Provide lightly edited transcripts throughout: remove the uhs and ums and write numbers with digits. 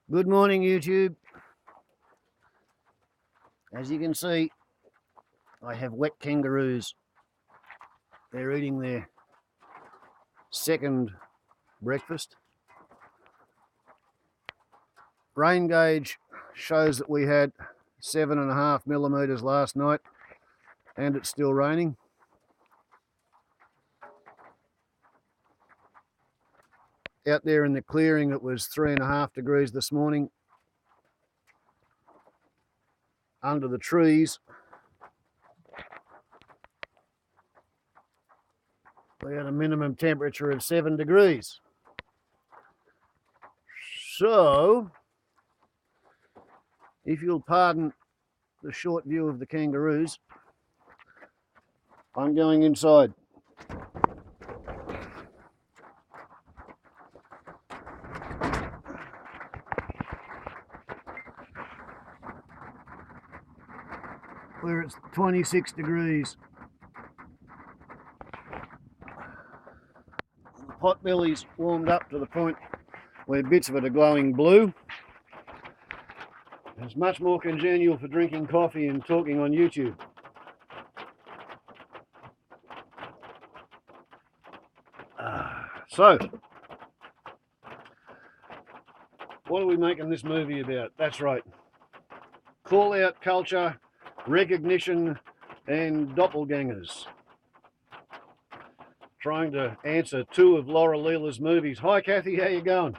Good morning, YouTube. As you can see, I have wet kangaroos. They're eating their second breakfast. Rain gauge shows that we had 7.5 millimetres last night, and it's still raining. Out there in the clearing, it was 3.5 degrees this morning. Under the trees, we had a minimum temperature of 7 degrees. So, if you'll pardon the short view of the kangaroos, I'm going inside. Where it's 26 degrees. The potbelly's warmed up to the point where bits of it are glowing blue. It's much more congenial for drinking coffee and talking on YouTube. So, what are we making this movie about? That's right. Call-out culture, recognition, and doppelgangers. Trying to answer two of Laura Leela's movies. Hi, Cathy, how you going?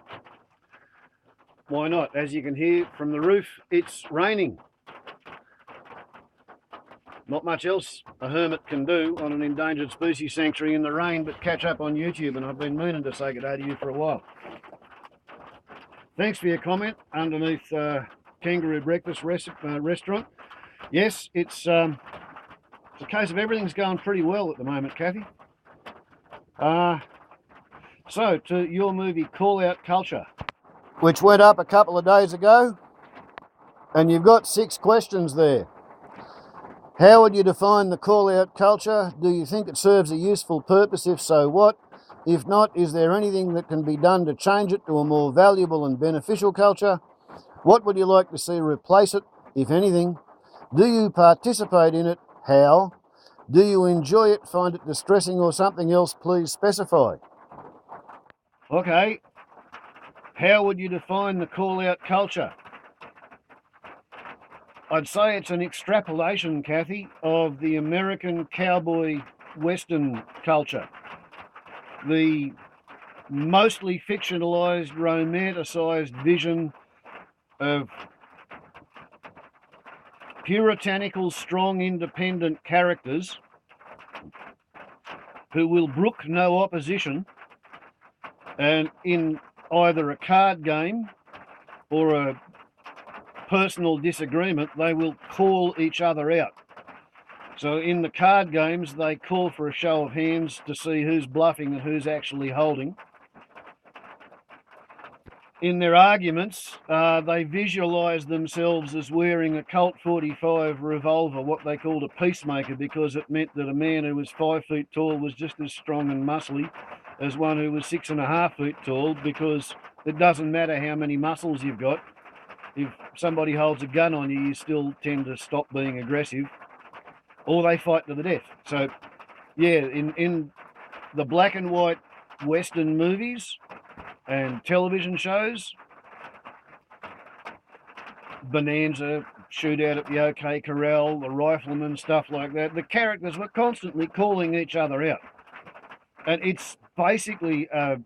Why not? As you can hear from the roof, it's raining. Not much else a hermit can do on an endangered species sanctuary in the rain but catch up on YouTube, and I've been meaning to say good day to you for a while. Thanks for your comment underneath Kangaroo Breakfast Restaurant. Yes, it's a case of everything's going pretty well at the moment, Cathy. So, to your movie Call Out Culture, which went up a couple of days ago, and you've got 6 questions there. How would you define the call-out culture? Do you think it serves a useful purpose? If so, what? If not, is there anything that can be done to change it to a more valuable and beneficial culture? What would you like to see replace it, if anything? Do you participate in it? How? Do you enjoy it, find it distressing, or something else? Please specify. Okay. How would you define the call-out culture? I'd say it's an extrapolation, Cathy, of the American cowboy Western culture. The mostly fictionalised, romanticised vision of puritanical, strong, independent characters who will brook no opposition, and in either a card game or a personal disagreement, they will call each other out. So in the card games, they call for a show of hands to see who's bluffing and who's actually holding. In their arguments, they visualise themselves as wearing a Colt 45 revolver, what they called a peacemaker, because it meant that a man who was 5 feet tall was just as strong and muscly as one who was 6.5 feet tall, because it doesn't matter how many muscles you've got. If somebody holds a gun on you, you still tend to stop being aggressive, or they fight to the death. So, yeah, in the black and white Western movies and television shows, Bonanza, Shootout at the OK Corral, the Rifleman, stuff like that, the characters were constantly calling each other out. And it's basically an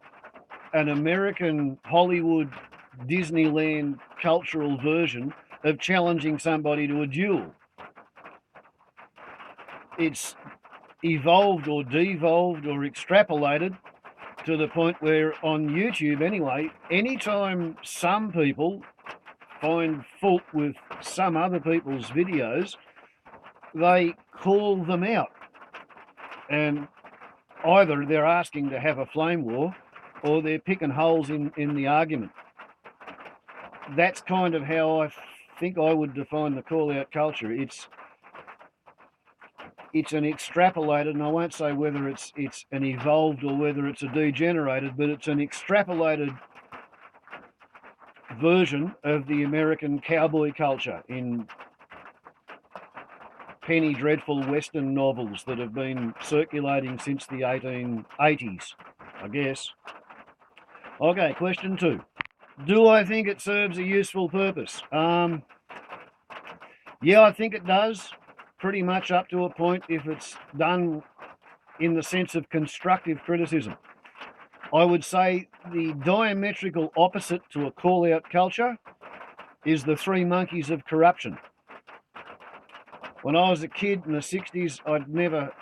American Hollywood Disneyland cultural version of challenging somebody to a duel. It's evolved or devolved or extrapolated to the point where on YouTube anyway, anytime some people find fault with some other people's videos, they call them out. And either they're asking to have a flame war or they're picking holes in the argument. That's kind of how I think I would define the call-out culture. It's an extrapolated, and I won't say whether it's an evolved or whether it's a degenerated, but it's an extrapolated version of the American cowboy culture in penny dreadful Western novels that have been circulating since the 1880s, I guess. Okay, question 2. Do I think it serves a useful purpose? Yeah, I think it does, pretty much up to a point if it's done in the sense of constructive criticism. I would say the diametrical opposite to a call-out culture is the three monkeys of corruption. When I was a kid in the 60s, I'd never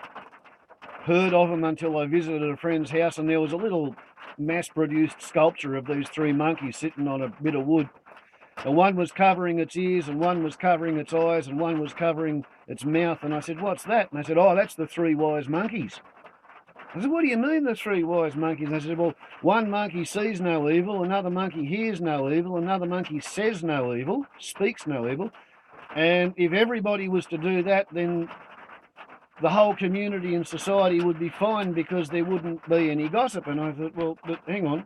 heard of them until I visited a friend's house, and there was a little mass-produced sculpture of these three monkeys sitting on a bit of wood. And one was covering its ears, and one was covering its eyes, and one was covering its mouth. And I said, "What's that?" And they said, "Oh, that's the three wise monkeys." I said, "What do you mean the three wise monkeys?" And they said, "Well, one monkey sees no evil, another monkey hears no evil, another monkey says no evil, speaks no evil. And if everybody was to do that, then the whole community and society would be fine because there wouldn't be any gossip." And I thought, well, but hang on.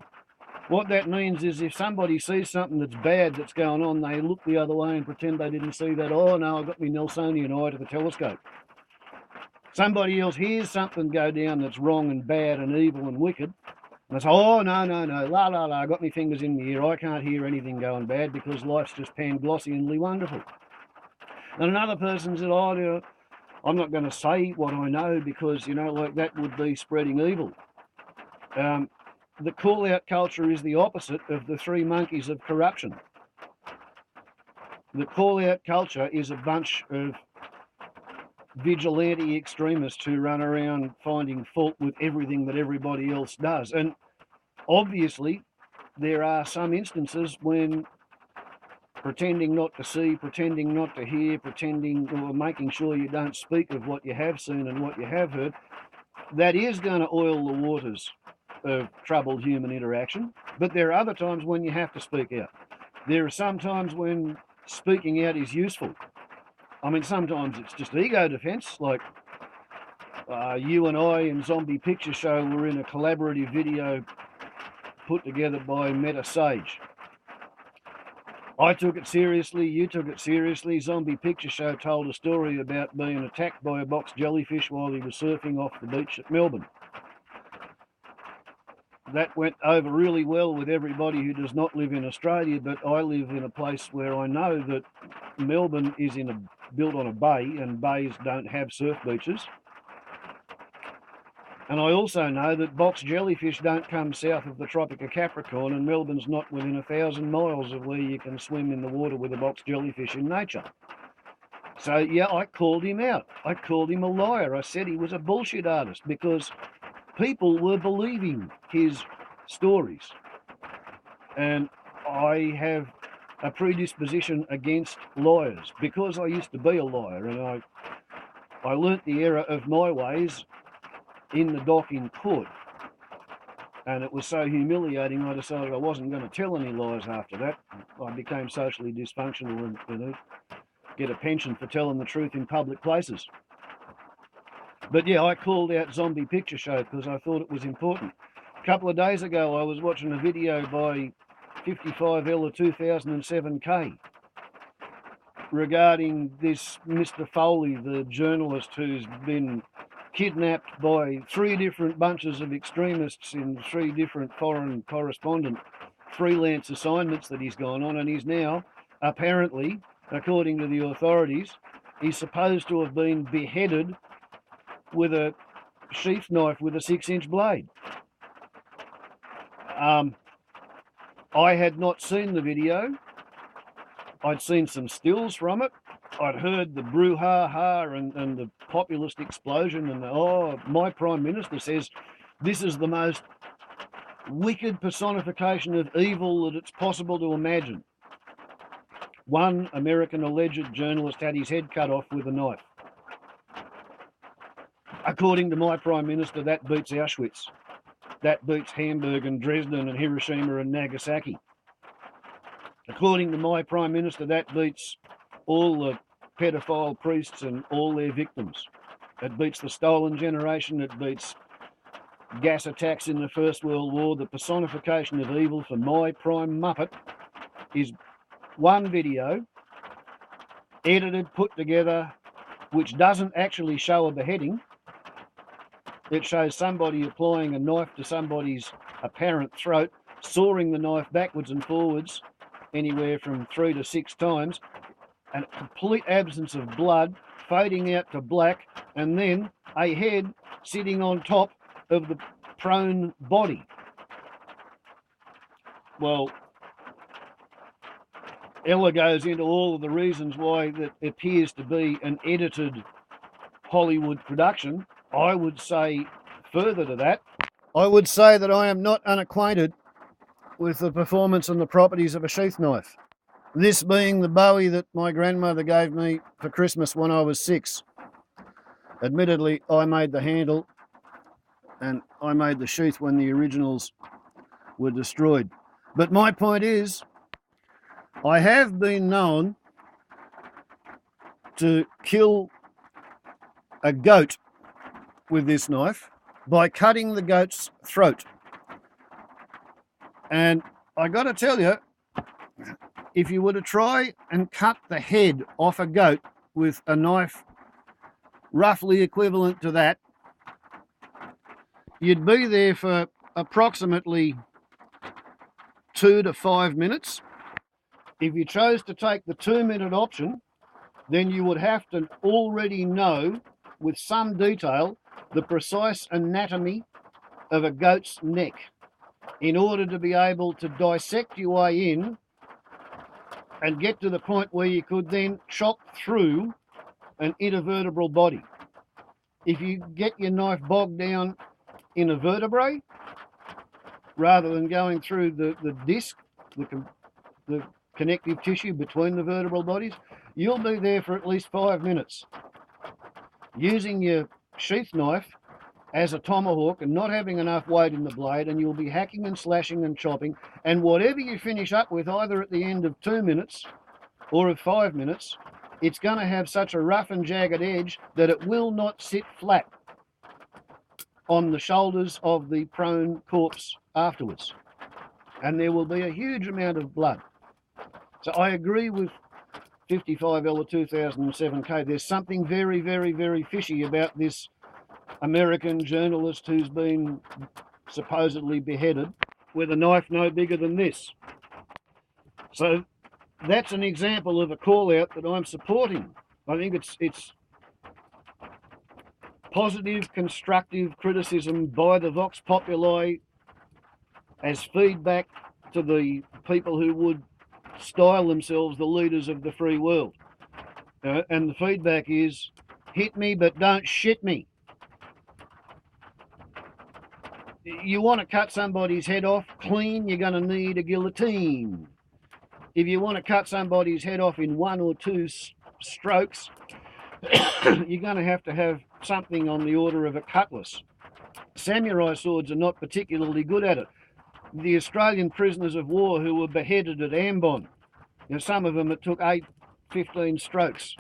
What that means is if somebody sees something that's bad that's going on, they look the other way and pretend they didn't see that. "Oh, no, I've got my Nelsonian eye to the telescope." Somebody else hears something go down that's wrong and bad and evil and wicked, and they say, "Oh, no, la, la, la, I got my fingers in the ear. I can't hear anything going bad because life's just pan-glossyingly wonderful." And another person said, "Oh, I'm not going to say what I know because, like that would be spreading evil." The call-out culture is the opposite of the three monkeys of corruption. The call-out culture is a bunch of vigilante extremists who run around finding fault with everything that everybody else does. And obviously, there are some instances when pretending not to see, pretending not to hear, pretending or making sure you don't speak of what you have seen and what you have heard, that is going to oil the waters of troubled human interaction. But there are other times when you have to speak out. There are some times when speaking out is useful. I mean, sometimes it's just ego defense, like you and I in Zombie Picture Show were in a collaborative video put together by Meta Sage. I took it seriously, you took it seriously. Zombie Picture Show told a story about being attacked by a box jellyfish while he was surfing off the beach at Melbourne. That went over really well with everybody who does not live in Australia, but I live in a place where I know that Melbourne is built on a bay, and bays don't have surf beaches. And I also know that box jellyfish don't come south of the Tropic of Capricorn, and Melbourne's not within 1,000 miles of where you can swim in the water with a box jellyfish in nature. So yeah, I called him out. I called him a liar. I said he was a bullshit artist because people were believing his stories. And I have a predisposition against liars because I used to be a liar, and I learnt the error of my ways in the dock in court. And it was so humiliating, I decided I wasn't going to tell any lies after that. I became socially dysfunctional and get a pension for telling the truth in public places. But yeah, I called out Zombie Picture Show because I thought it was important. A couple of days ago, I was watching a video by 55L of 2007K regarding this Mr. Foley, the journalist who's been kidnapped by 3 different bunches of extremists in 3 different foreign correspondent freelance assignments that he's gone on, and he's now, apparently, according to the authorities, he's supposed to have been beheaded with a sheath knife with a 6-inch blade. I had not seen the video. I'd seen some stills from it. I'd heard the brouhaha and the populist explosion and my Prime Minister says this is the most wicked personification of evil that it's possible to imagine. One American alleged journalist had his head cut off with a knife. According to my Prime Minister, that beats Auschwitz. That beats Hamburg and Dresden and Hiroshima and Nagasaki. According to my Prime Minister, that beats all the pedophile priests and all their victims. It beats the stolen generation. It beats gas attacks in the First World War. The personification of evil for my Prime Muppet is one video, edited, put together, which doesn't actually show a beheading. It shows somebody applying a knife to somebody's apparent throat, sawing the knife backwards and forwards, anywhere from 3 to 6 times, and a complete absence of blood, fading out to black, and then a head sitting on top of the prone body. Well, Ella goes into all of the reasons why that appears to be an edited Hollywood production. I would say further to that, I would say that I am not unacquainted with the performance and the properties of a sheath knife. This being the Bowie that my grandmother gave me for Christmas when I was 6. Admittedly, I made the handle and I made the sheath when the originals were destroyed. But my point is, I have been known to kill a goat with this knife by cutting the goat's throat. And I got to tell you, if you were to try and cut the head off a goat with a knife roughly equivalent to that, you'd be there for approximately 2 to 5 minutes. If you chose to take the 2-minute option, then you would have to already know with some detail the precise anatomy of a goat's neck in order to be able to dissect your way in and get to the point where you could then chop through an intervertebral body. If you get your knife bogged down in a vertebrae, rather than going through the disc, the connective tissue between the vertebral bodies, you'll be there for at least 5 minutes. Using your sheath knife as a tomahawk and not having enough weight in the blade, and you'll be hacking and slashing and chopping, and whatever you finish up with, either at the end of 2 minutes or of 5 minutes, it's going to have such a rough and jagged edge that it will not sit flat on the shoulders of the prone corpse afterwards. And there will be a huge amount of blood. So I agree with 55L or 2007K. There's something very, very, very fishy about this American journalist who's been supposedly beheaded with a knife no bigger than this. So that's an example of a call out that I'm supporting. I think it's positive, constructive criticism by the Vox Populi as feedback to the people who would style themselves the leaders of the free world. And the feedback is, hit me but don't shit me. You want to cut somebody's head off clean, you're going to need a guillotine. If you want to cut somebody's head off in 1 or 2 strokes, you're going to have something on the order of a cutlass. Samurai swords are not particularly good at it. The Australian prisoners of war who were beheaded at Ambon, some of them it took 15 strokes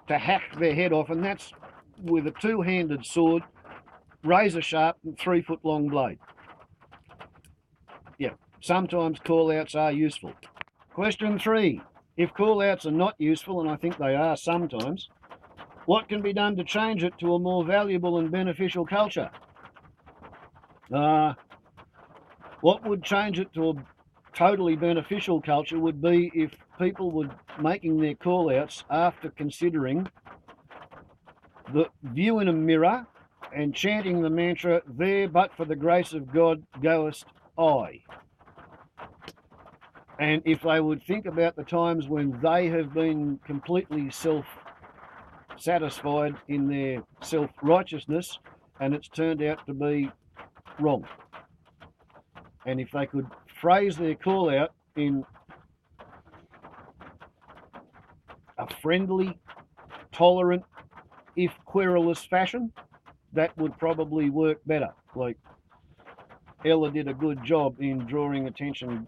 to hack their head off, and that's with a 2-handed sword, razor sharp and 3-foot long blade. Yeah, sometimes call-outs are useful. Question 3. If call-outs are not useful, and I think they are sometimes, what can be done to change it to a more valuable and beneficial culture? What would change it to a totally beneficial culture would be if people were making their call-outs after considering the view in a mirror and chanting the mantra, "There but for the grace of God goest I." And if they would think about the times when they have been completely self-satisfied in their self-righteousness and it's turned out to be wrong. And if they could phrase their call out in a friendly, tolerant, if querulous fashion, that would probably work better. Like Ella did a good job in drawing attention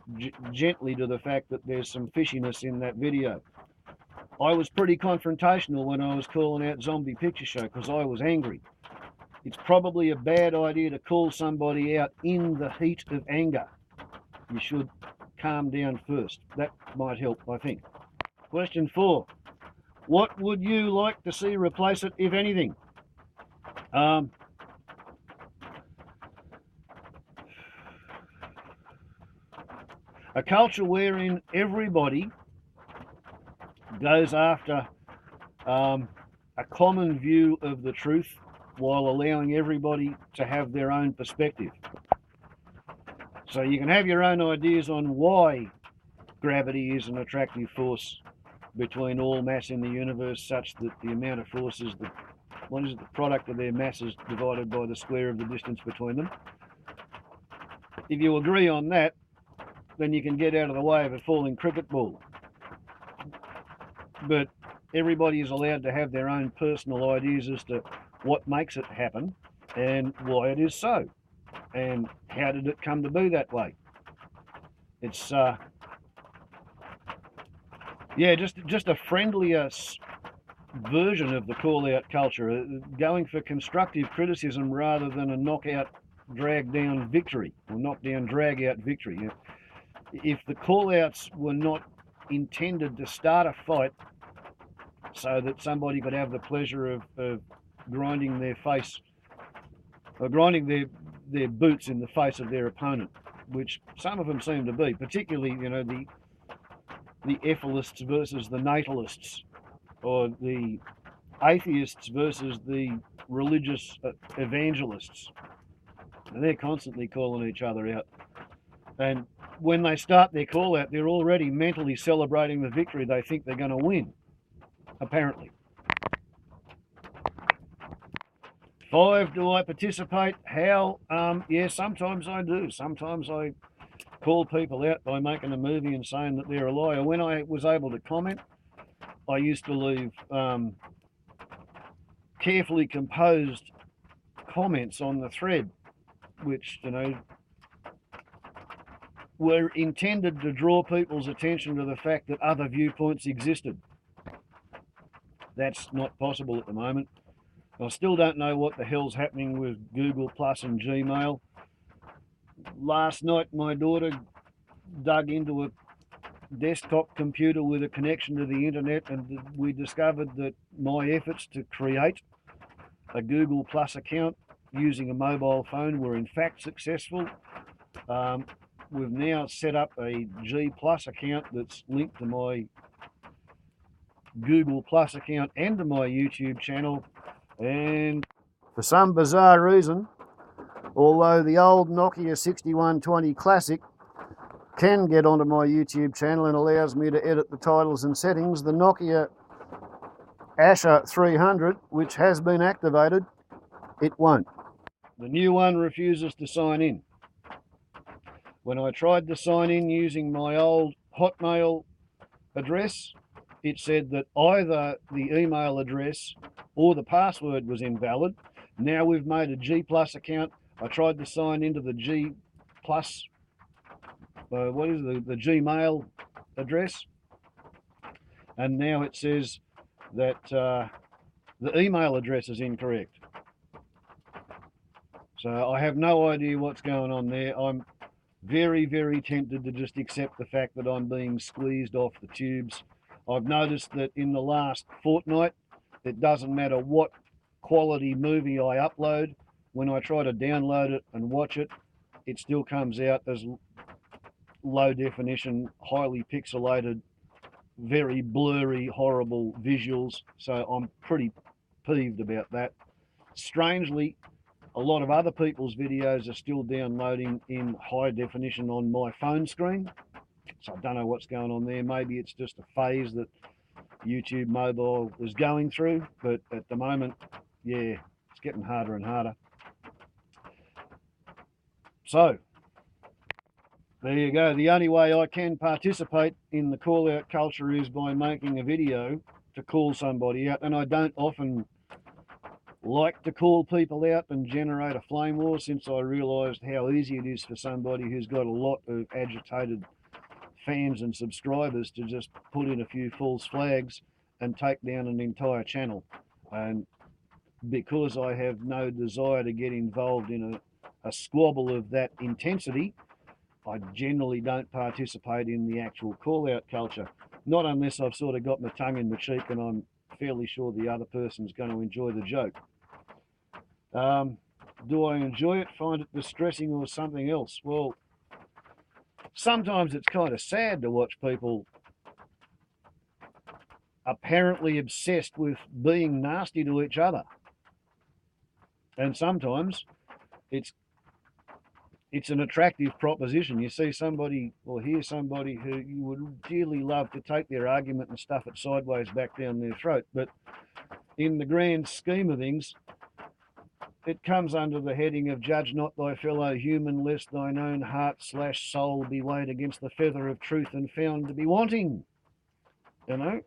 gently to the fact that there's some fishiness in that video. I was pretty confrontational when I was calling out Zombie Picture Show because I was angry. It's probably a bad idea to call somebody out in the heat of anger. You should calm down first. That might help, I think. Question 4. What would you like to see replace it, if anything? A culture wherein everybody goes after a common view of the truth while allowing everybody to have their own perspective. So you can have your own ideas on why gravity is an attractive force between all mass in the universe, such that the amount of force is the product of their masses divided by the square of the distance between them. If you agree on that, then you can get out of the way of a falling cricket ball. But everybody is allowed to have their own personal ideas as to what makes it happen and why it is so, and how did it come to be that way. It's just a friendlier version of the call-out culture, going for constructive criticism rather than a knockout, drag-down victory, or knock-down, drag-out victory. If the call-outs were not intended to start a fight so that somebody could have the pleasure of grinding their face, or grinding their boots in the face of their opponent, which some of them seem to be, particularly, the ethalists versus the natalists, or the atheists versus the religious evangelists. And they're constantly calling each other out. And when they start their call out, they're already mentally celebrating the victory they think they're going to win, apparently. 5, do I participate? How? Yeah, sometimes I do. Sometimes I call people out by making a movie and saying that they're a liar. When I was able to comment, I used to leave carefully composed comments on the thread, which, were intended to draw people's attention to the fact that other viewpoints existed. That's not possible at the moment. I still don't know what the hell's happening with Google Plus and Gmail. Last night, my daughter dug into a desktop computer with a connection to the internet, and we discovered that my efforts to create a Google Plus account using a mobile phone were in fact successful. We've now set up a G Plus account that's linked to my Google Plus account and to my YouTube channel, and for some bizarre reason, although the old Nokia 6120 Classic can get onto my YouTube channel and allows me to edit the titles and settings, the Nokia Asha 300, which has been activated, it won't. The new one refuses to sign in. When I tried to sign in using my old Hotmail address, it said that either the email address or the password was invalid. Now we've made a G Plus account. I tried to sign into the G Plus, the Gmail address, and now it says that the email address is incorrect. So I have no idea what's going on there. I'm very, very tempted to just accept the fact that I'm being squeezed off the tubes. I've noticed that in the last fortnight, it doesn't matter what quality movie I upload, when I try to download it and watch it, it still comes out as low definition, highly pixelated, very blurry, horrible visuals. So I'm pretty peeved about that. Strangely, a lot of other people's videos are still downloading in high definition on my phone screen. So I don't know what's going on there. Maybe it's just a phase that YouTube mobile is going through, but at the moment, yeah, it's getting harder and harder. So there you go. The only way I can participate in the call out culture is by making a video to call somebody out, and I don't often like to call people out and generate a flame war, since I realised how easy it is for somebody who's got a lot of agitated fans and subscribers to just put in a few false flags and take down an entire channel. And because I have no desire to get involved in a squabble of that intensity, I generally don't participate in the actual call-out culture, not unless I've sort of got my tongue in my cheek and I'm fairly sure the other person's going to enjoy the joke. Do I enjoy it, find it distressing or something else? Well, sometimes it's kind of sad to watch people apparently obsessed with being nasty to each other. And sometimes it's an attractive proposition. You see somebody or hear somebody who you would dearly love to take their argument and stuff it sideways back down their throat. But in the grand scheme of things, it comes under the heading of judge not thy fellow human, lest thine own heart/soul be weighed against the feather of truth and found to be wanting. You know,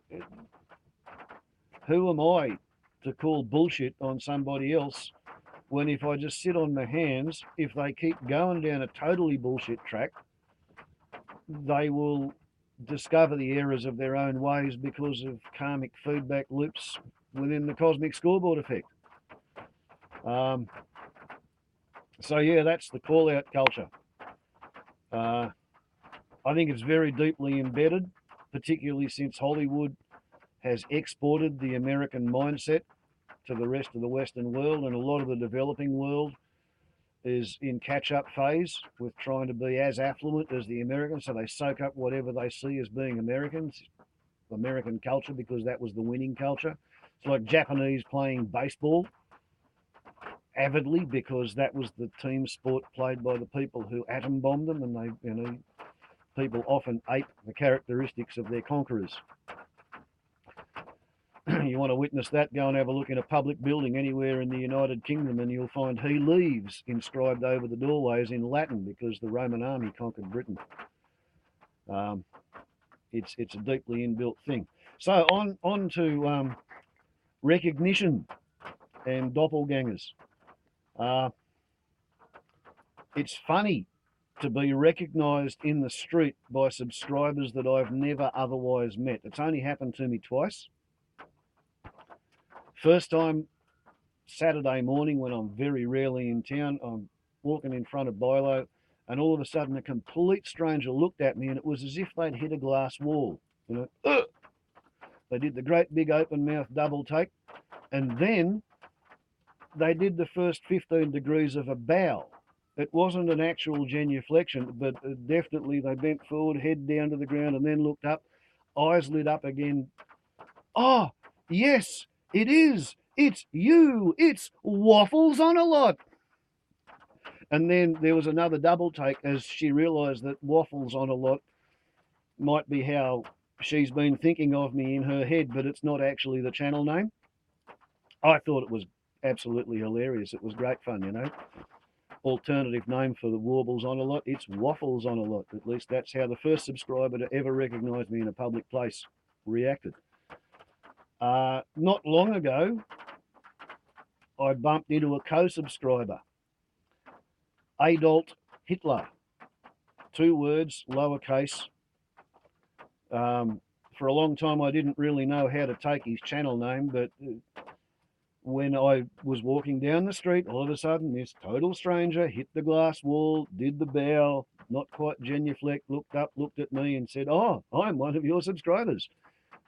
who am I to call bullshit on somebody else when if I just sit on my hands, if they keep going down a totally bullshit track, they will discover the errors of their own ways because of karmic feedback loops within the cosmic scoreboard effect. So yeah, that's the call-out culture. I think it's very deeply embedded, particularly since Hollywood has exported the American mindset to the rest of the Western world, and a lot of the developing world is in catch-up phase with trying to be as affluent as the Americans, so they soak up whatever they see as being American culture, because that was the winning culture. It's like Japanese playing baseball avidly because that was the team sport played by the people who atom bombed them, and they, people often ape the characteristics of their conquerors. You want to witness that, go and have a look in a public building anywhere in the United Kingdom and you'll find "He leaves" inscribed over the doorways in Latin because the Roman army conquered Britain. It's a deeply inbuilt thing. So on to recognition and doppelgangers. It's funny to be recognised in the street by subscribers that I've never otherwise met. It's only happened to me twice. First time, Saturday morning when I'm very rarely in town, I'm walking in front of Bilo, and all of a sudden a complete stranger looked at me and it was as if they'd hit a glass wall. They did the great big open mouth double take, and then they did the first 15 degrees of a bow. It wasn't an actual genuflection, but definitely they bent forward, head down to the ground, and then looked up, eyes lit up again. Oh, yes, it is. It's you. It's Waffles on a Lot. And then there was another double take as she realised that Waffles on a Lot might be how she's been thinking of me in her head, but it's not actually the channel name. I thought it was absolutely hilarious. It was great fun, Alternative name for the Warbles on a Lot, it's Waffles on a Lot. At least that's how the first subscriber to ever recognise me in a public place reacted. Not long ago, I bumped into a co-subscriber, Adolf Hitler. 2 words, lowercase. For a long time, I didn't really know how to take his channel name, but when I was walking down the street, all of a sudden, this total stranger hit the glass wall, did the bow, not quite genuflect, looked up, looked at me and said, "Oh, I'm one of your subscribers."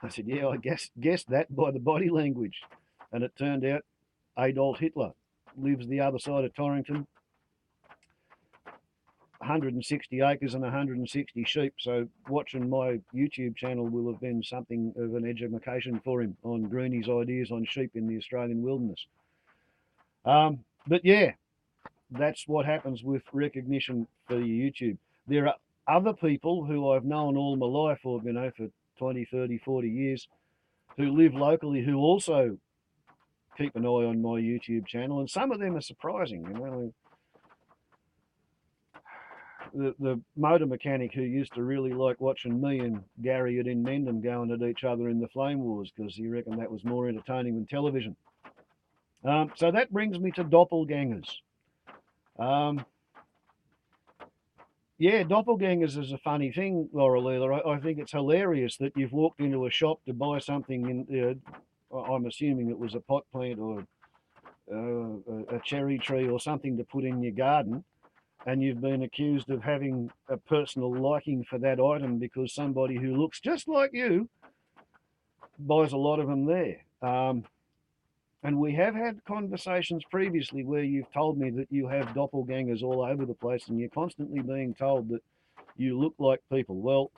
I said, "Yeah, I guessed that by the body language." And it turned out Adolf Hitler lives the other side of Torrington, 160 acres and 160 sheep. So watching my YouTube channel will have been something of an education for him on Greeny's ideas on sheep in the Australian wilderness. But yeah, that's what happens with recognition for YouTube. There are other people who I've known all my life, or for 20, 30, 40 years, who live locally, who also keep an eye on my YouTube channel, and some of them are surprising. The motor mechanic who used to really like watching me and Gary at Inmendham going at each other in the flame wars because he reckoned that was more entertaining than television. So that brings me to doppelgangers. Yeah, doppelgangers is a funny thing, Laura Leela. I think it's hilarious that you've walked into a shop to buy something, I'm assuming it was a pot plant or a cherry tree or something to put in your garden, and you've been accused of having a personal liking for that item because somebody who looks just like you buys a lot of them there. And we have had conversations previously where you've told me that you have doppelgangers all over the place and you're constantly being told that you look like people. Well,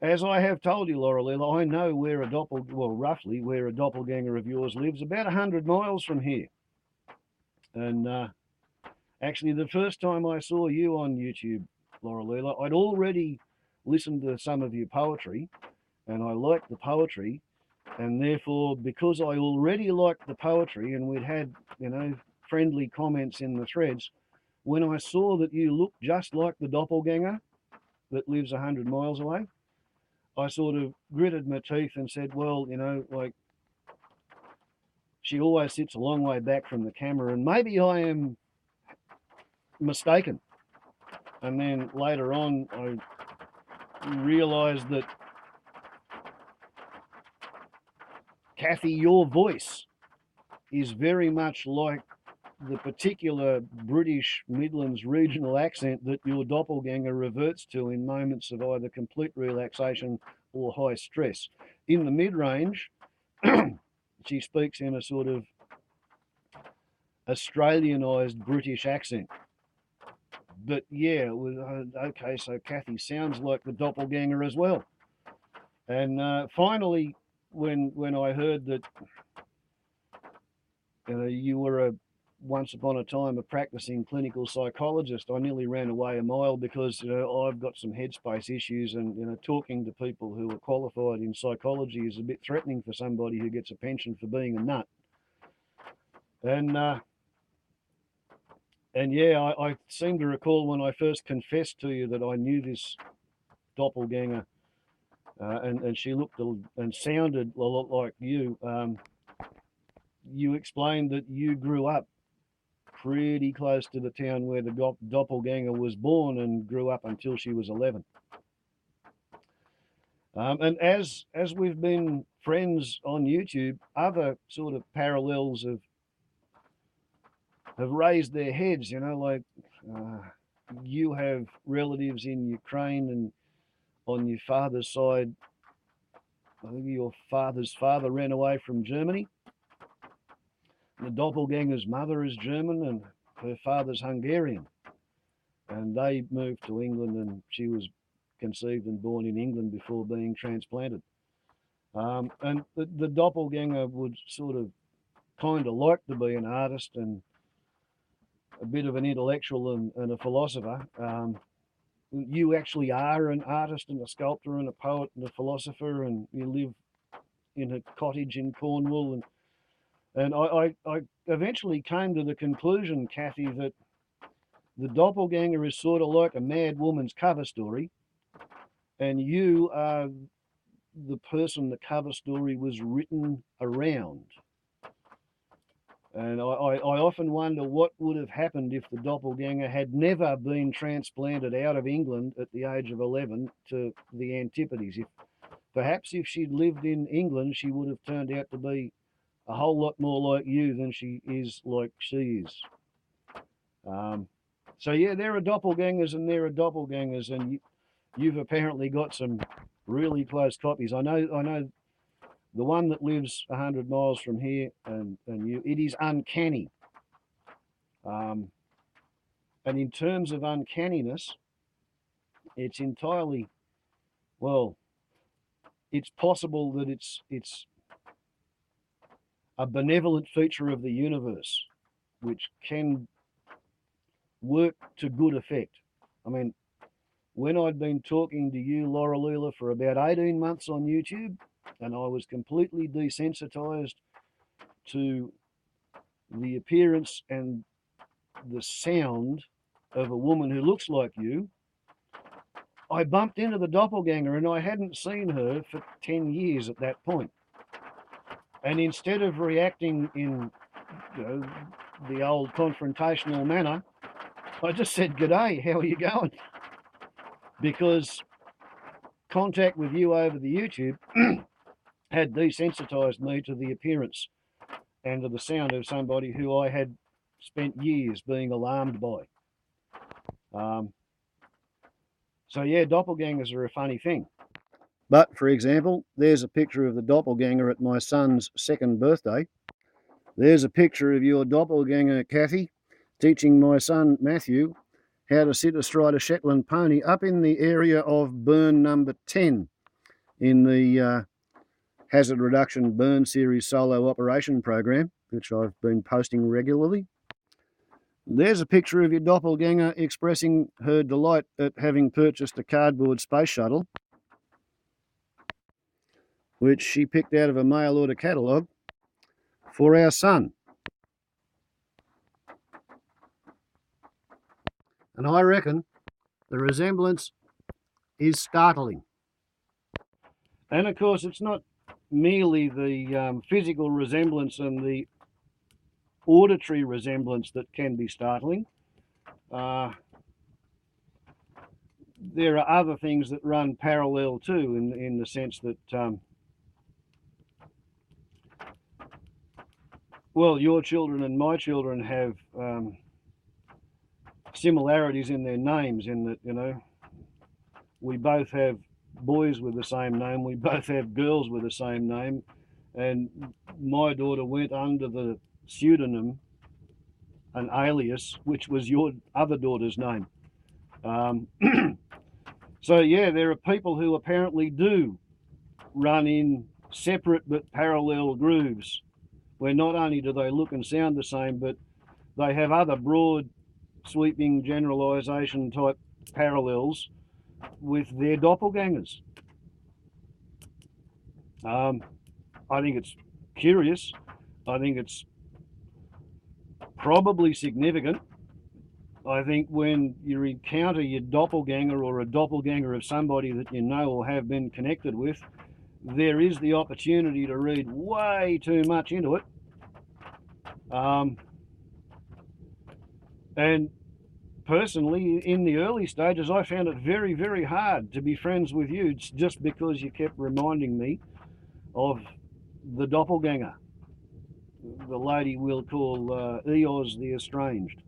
as I have told you, Laura Lila, I know where roughly where a doppelganger of yours lives, about 100 miles from here. And actually, the first time I saw you on YouTube, Laura Lila, I'd already listened to some of your poetry and I liked the poetry. And therefore, because I already liked the poetry and we'd had, friendly comments in the threads, when I saw that you looked just like the doppelganger that lives 100 miles away, I sort of gritted my teeth and said, well, like she always sits a long way back from the camera and maybe I am mistaken. And then later on, I realized that, Cathy, your voice is very much like the particular British Midlands regional accent that your doppelganger reverts to in moments of either complete relaxation or high stress. In the mid-range, she speaks in a sort of Australianised British accent. But yeah, okay, so Cathy sounds like the doppelganger as well. And finally, when I heard that you were once upon a time a practicing clinical psychologist, I nearly ran away a mile because I've got some headspace issues, and talking to people who are qualified in psychology is a bit threatening for somebody who gets a pension for being a nut. And yeah, I seem to recall when I first confessed to you that I knew this doppelganger, and she looked and sounded a lot like you. You explained that you grew up pretty close to the town where the doppelganger was born and grew up until she was 11. And as we've been friends on YouTube, other sort of parallels have raised their heads. Like you have relatives in Ukraine, and on your father's side, I think your father's father ran away from Germany. The doppelganger's mother is German and her father's Hungarian. And they moved to England, and she was conceived and born in England before being transplanted. And the doppelganger would sort of kind of like to be an artist and a bit of an intellectual and a philosopher. You actually are an artist and a sculptor and a poet and a philosopher, and you live in a cottage in Cornwall. And I eventually came to the conclusion, Cathy, that the doppelganger is sort of like a mad woman's cover story, and you are the person the cover story was written around. And I often wonder what would have happened if the doppelganger had never been transplanted out of England at the age of 11 to the Antipodes. Perhaps if she'd lived in England, she would have turned out to be a whole lot more like you than she is like she is. So yeah, there are doppelgangers and there are doppelgangers, and you've apparently got some really close copies. I know the one that lives 100 miles from here, and it is uncanny. And in terms of uncanniness, it's entirely, well, it's possible that it's a benevolent feature of the universe, which can work to good effect. I mean, when I'd been talking to you, Laura Lula, for about 18 months on YouTube, and I was completely desensitized to the appearance and the sound of a woman who looks like you, I bumped into the doppelganger, and I hadn't seen her for 10 years at that point. And instead of reacting in the old confrontational manner, I just said, "G'day, how are you going?" Because contact with you over the YouTube had desensitized me to the appearance and to the sound of somebody who I had spent years being alarmed by. So yeah, doppelgangers are a funny thing. But for example, there's a picture of the doppelganger at my son's 2nd birthday. There's a picture of your doppelganger, Cathy, teaching my son Matthew how to sit astride a Shetland pony up in the area of burn number 10 in the Hazard Reduction Burn Series Solo Operation Program, which I've been posting regularly. There's a picture of your doppelganger expressing her delight at having purchased a cardboard space shuttle, which she picked out of a mail order catalogue for our son. And I reckon the resemblance is startling. And of course, it's not merely the physical resemblance and the auditory resemblance that can be startling. There are other things that run parallel too, in the sense that, well, your children and my children have similarities in their names, in that, you know, we both have boys with the same name, we both have girls with the same name, and my daughter went under the pseudonym, an alias, which was your other daughter's name. So yeah, there are people who apparently do run in separate but parallel grooves, where not only do they look and sound the same, but they have other broad, sweeping generalization type parallels with their doppelgangers. I think it's curious. I think it's probably significant. I think when you encounter your doppelganger or a doppelganger of somebody that you know or have been connected with, there is the opportunity to read way too much into it. And personally, in the early stages, I found it very, very hard to be friends with you just because you kept reminding me of the doppelganger, the lady we'll call Eos the Estranged,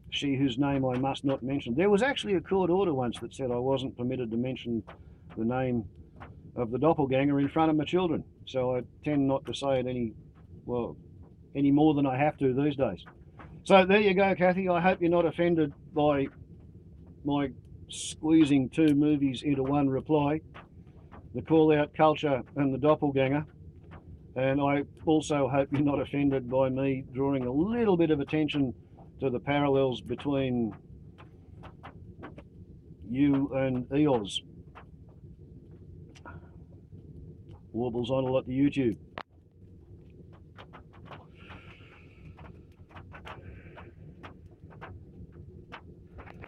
she whose name I must not mention. There was actually a court order once that said I wasn't permitted to mention the name of the doppelganger in front of my children, so I tend not to say it any more than I have to these days. So there you go, Cathy. I hope you're not offended by my squeezing 2 movies into one reply, the call-out culture and the doppelganger. And I also hope you're not offended by me drawing a little bit of attention to the parallels between you and Eos. Warbles on a lot to YouTube.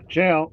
Ciao.